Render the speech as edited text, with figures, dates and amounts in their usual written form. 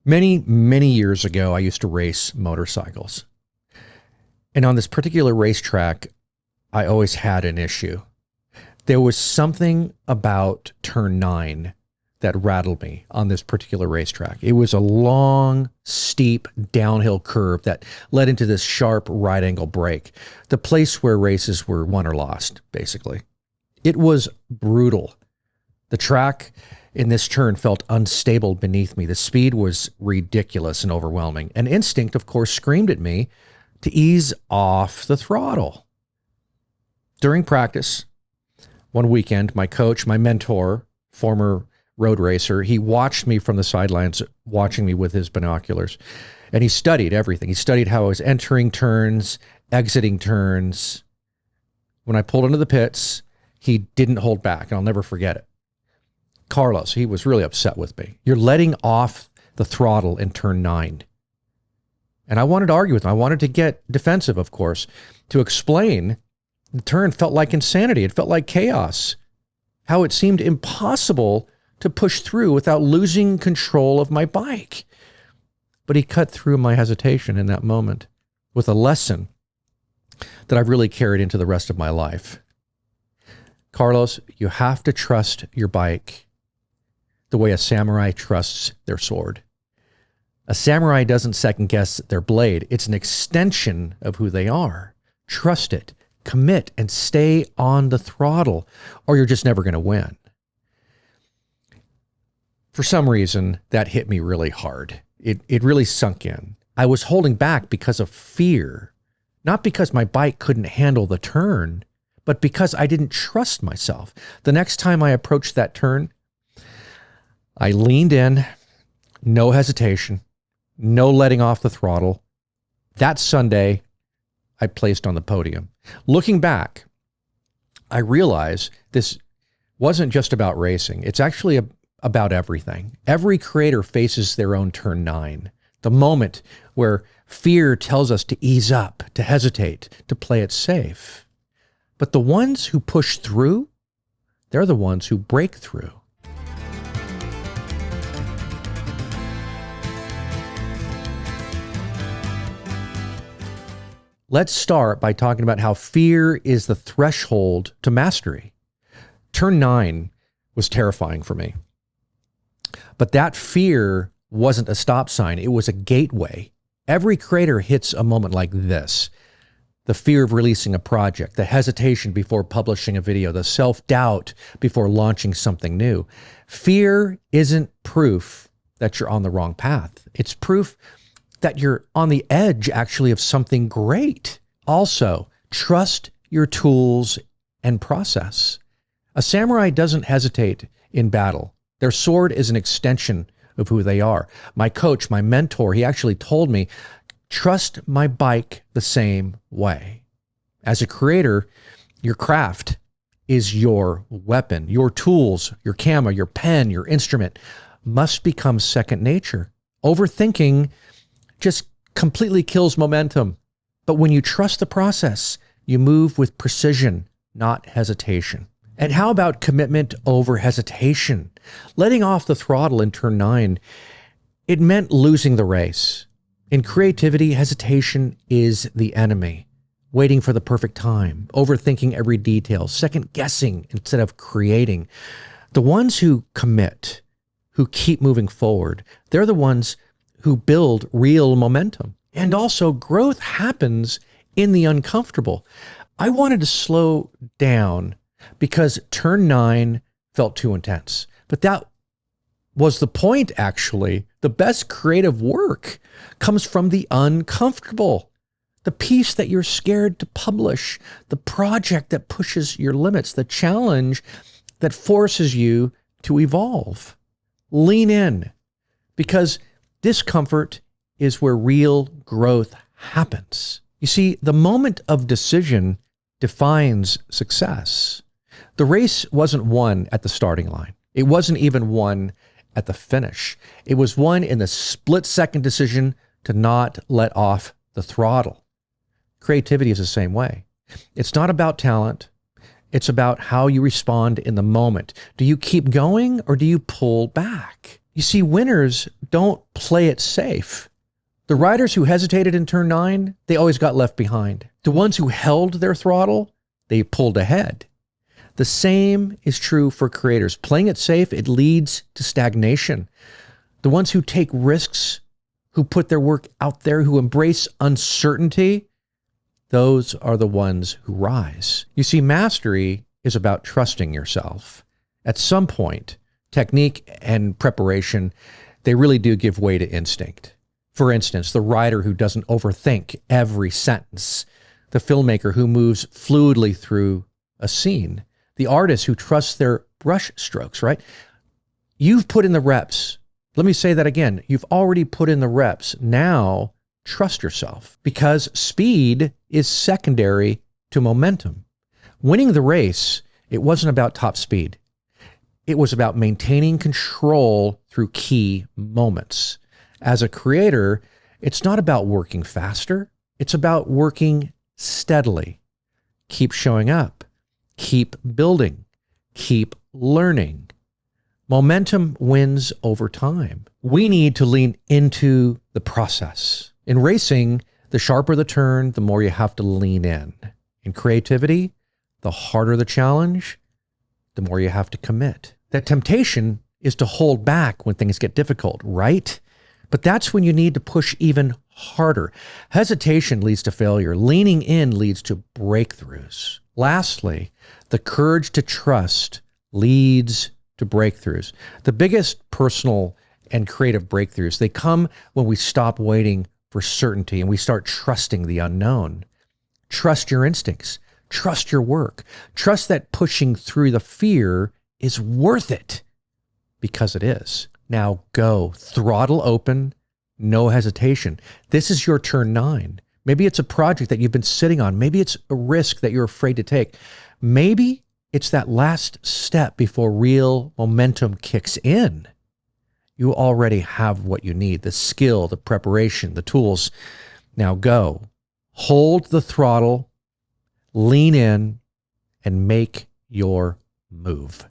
Many, many years ago, I used to race motorcycles. And on this particular racetrack, I always had an issue. There was something about turn 9 that rattled me on this particular racetrack. It was a long, steep downhill curve that led into this sharp right angle break, the place where races were won or lost, basically. It was brutal. The track in this turn felt unstable beneath me. The speed was ridiculous and overwhelming. An instinct, of course, screamed at me to ease off the throttle. During practice, one weekend, my coach, my mentor, former road racer, he watched me from the sidelines, watching me with his binoculars, and he studied everything. He studied how I was entering turns, exiting turns. When I pulled into the pits, he didn't hold back, and I'll never forget it. Carlos, he was really upset with me. You're letting off the throttle in turn 9. And I wanted to argue with him. I wanted to get defensive, of course, to explain the turn felt like insanity. It felt like chaos. How it seemed impossible to push through without losing control of my bike. But he cut through my hesitation in that moment with a lesson that I've really carried into the rest of my life. Carlos, you have to trust your bike the way a samurai trusts their sword. A samurai doesn't second guess their blade. It's an extension of who they are. Trust it, commit, and stay on the throttle, or you're just never going to win. For some reason, that hit me really hard. It really sunk in. I was holding back because of fear, not because my bike couldn't handle the turn, but because I didn't trust myself. The next time I approached that turn, I leaned in, no hesitation, no letting off the throttle. That Sunday, I placed on the podium. Looking back, I realized this wasn't just about racing. It's actually about everything. Every creator faces their own turn 9, the moment where fear tells us to ease up, to hesitate, to play it safe. But the ones who push through, they're the ones who break through. Let's start by talking about how fear is the threshold to mastery. Turn 9 was terrifying for me. But that fear wasn't a stop sign. It was a gateway. Every creator hits a moment like this. The fear of releasing a project, the hesitation before publishing a video, the self-doubt before launching something new. Fear isn't proof that you're on the wrong path. It's proof that you're on the edge, actually, of something great. Also, trust your tools and process. A samurai doesn't hesitate in battle. Their sword is an extension of who they are. My coach, my mentor, he actually told me, trust my bike the same way. As a creator, your craft is your weapon. Your tools, your camera, your pen, your instrument must become second nature. Overthinking just completely kills momentum. But when you trust the process, you move with precision, not hesitation. And how about commitment over hesitation? Letting off the throttle in turn 9, it meant losing the race. In creativity, hesitation is the enemy. Waiting for the perfect time, overthinking every detail, second guessing instead of creating. The ones who commit, who keep moving forward, they're the ones who build real momentum. And also, growth happens in the uncomfortable. I wanted to slow down because turn 9 felt too intense. But that was the point, actually. The best creative work comes from the uncomfortable. The piece that you're scared to publish, the project that pushes your limits, the challenge that forces you to evolve. Lean in, because discomfort is where real growth happens. You see, the moment of decision defines success. The race wasn't won at the starting line. It wasn't even won at the finish. It was won in the split-second decision to not let off the throttle. Creativity is the same way. It's not about talent. It's about how you respond in the moment. Do you keep going or do you pull back? You see, winners don't play it safe. The riders who hesitated in turn 9, they always got left behind. The ones who held their throttle, they pulled ahead. The same is true for creators. Playing it safe, it leads to stagnation. The ones who take risks, who put their work out there, who embrace uncertainty, those are the ones who rise. You see, mastery is about trusting yourself. At some point, technique and preparation, they really do give way to instinct. For instance, the writer who doesn't overthink every sentence, the filmmaker who moves fluidly through a scene, the artist who trusts their brush strokes, right? You've put in the reps. Let me say that again. You've already put in the reps. Now, trust yourself, because speed is secondary to momentum. Winning the race, it wasn't about top speed. It was about maintaining control through key moments. As a creator, it's not about working faster. It's about working steadily. Keep showing up. Keep building. Keep learning. Momentum wins over time. We need to lean into the process. In racing, the sharper the turn, the more you have to lean in. In creativity, the harder the challenge, the more you have to commit. That temptation is to hold back when things get difficult, right? But that's when you need to push even harder. Hesitation leads to failure. Leaning in leads to breakthroughs. Lastly, the courage to trust leads to breakthroughs. The biggest personal and creative breakthroughs, they come when we stop waiting for certainty and we start trusting the unknown. Trust your instincts. Trust your work. Trust that pushing through the fear is worth it, because it is. Now go. Throttle open, no hesitation. This is your turn 9. Maybe it's a project that you've been sitting on. Maybe it's a risk that you're afraid to take. Maybe it's that last step before real momentum kicks in. You already have what you need, the skill, the preparation, the tools. Now go. Hold the throttle, lean in, and make your move.